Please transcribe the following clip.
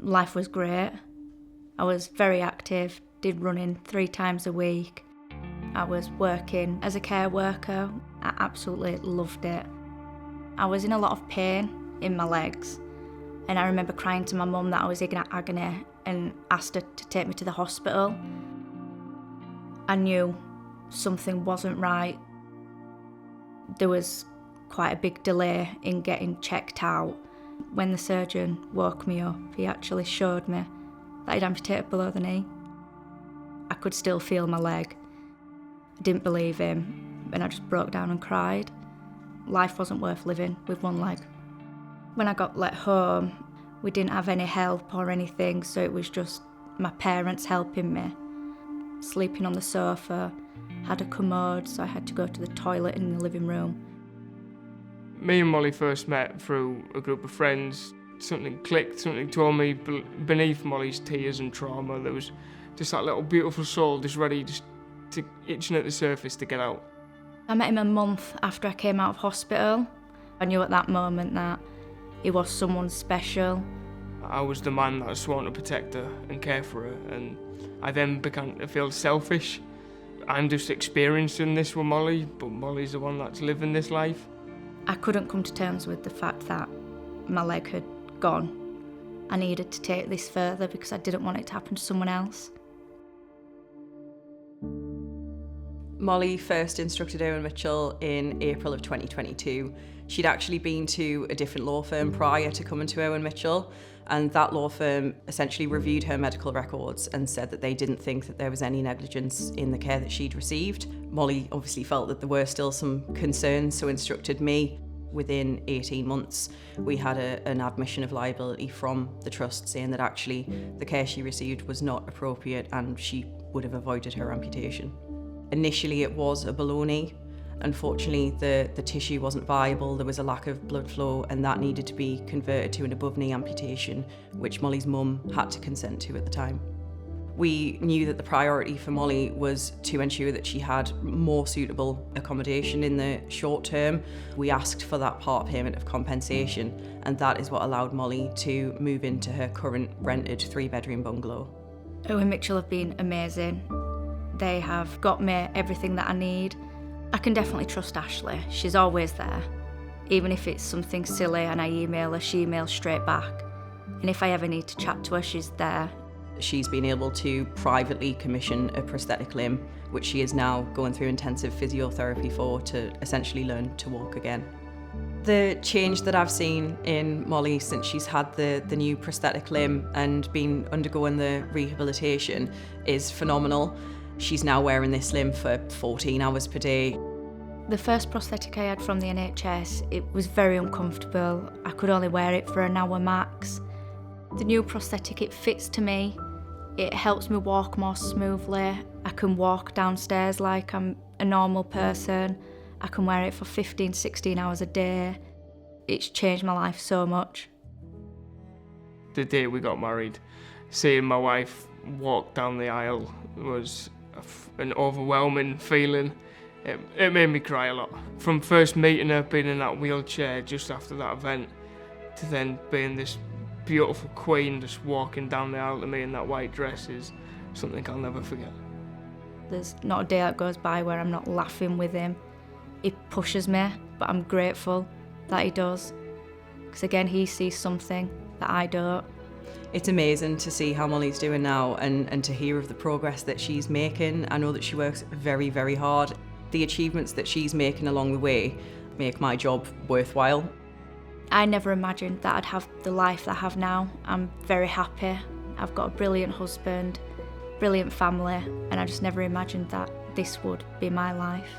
Life was great. I was very active, did running 3 times a week. I was working as a care worker. I absolutely loved it. I was in a lot of pain in my legs, and I remember crying to my mum that I was in agony and asked her to take me to the hospital. I knew something wasn't right. There was quite a big delay in getting checked out. When the surgeon woke me up, he actually showed me that I'd amputated below the knee. I could still feel my leg. I didn't believe him, and I just broke down and cried. Life wasn't worth living with one leg. When I got let home, we didn't have any help or anything, so it was just my parents helping me. Sleeping on the sofa, had a commode, so I had to go to the toilet in the living room. Me and Molly first met through a group of friends. Something clicked, something told me beneath Molly's tears and trauma there was just that little beautiful soul just ready to itching at the surface to get out. I met him a month after I came out of hospital. I knew at that moment that he was someone special. I was the man that was sworn to protect her and care for her, and I then began to feel selfish. I'm just experiencing this with Molly, but Molly's the one that's living this life. I couldn't come to terms with the fact that my leg had gone. I needed to take this further because I didn't want it to happen to someone else. Molly first instructed Owen Mitchell in April of 2022. She'd actually been to a different law firm prior to coming to Owen Mitchell, and that law firm essentially reviewed her medical records and said that they didn't think that there was any negligence in the care that she'd received. Molly obviously felt that there were still some concerns, so instructed me. Within 18 months, we had an admission of liability from the trust saying that actually the care she received was not appropriate and she would have avoided her amputation. Initially it was a below knee. Unfortunately, the tissue wasn't viable, there was a lack of blood flow, and that needed to be converted to an above knee amputation, which Molly's mum had to consent to at the time. We knew that the priority for Molly was to ensure that she had more suitable accommodation in the short term. We asked for that part payment of compensation, and that is what allowed Molly to move into her current rented 3-bedroom bungalow. Owen Mitchell have been amazing. They have got me everything that I need. I can definitely trust Ashley. She's always there. Even if it's something silly and I email her, she emails straight back. And if I ever need to chat to her, she's there. She's been able to privately commission a prosthetic limb, which she is now going through intensive physiotherapy for to essentially learn to walk again. The change that I've seen in Molly since she's had the new prosthetic limb and been undergoing the rehabilitation is phenomenal. She's now wearing this limb for 14 hours per day. The first prosthetic I had from the NHS, it was very uncomfortable. I could only wear it for an hour max. The new prosthetic, it fits to me. It helps me walk more smoothly. I can walk downstairs like I'm a normal person. I can wear it for 15, 16 hours a day. It's changed my life so much. The day we got married, seeing my wife walk down the aisle was an overwhelming feeling. It made me cry a lot. From first meeting her, being in that wheelchair just after that event, to then being this beautiful queen just walking down the aisle to me in that white dress is something I'll never forget. There's not a day that goes by where I'm not laughing with him. He pushes me, but I'm grateful that he does. Because again, he sees something that I don't. It's amazing to see how Molly's doing now and to hear of the progress that she's making. I know that she works very, very hard. The achievements that she's making along the way make my job worthwhile. I never imagined that I'd have the life that I have now. I'm very happy. I've got a brilliant husband, brilliant family, and I just never imagined that this would be my life.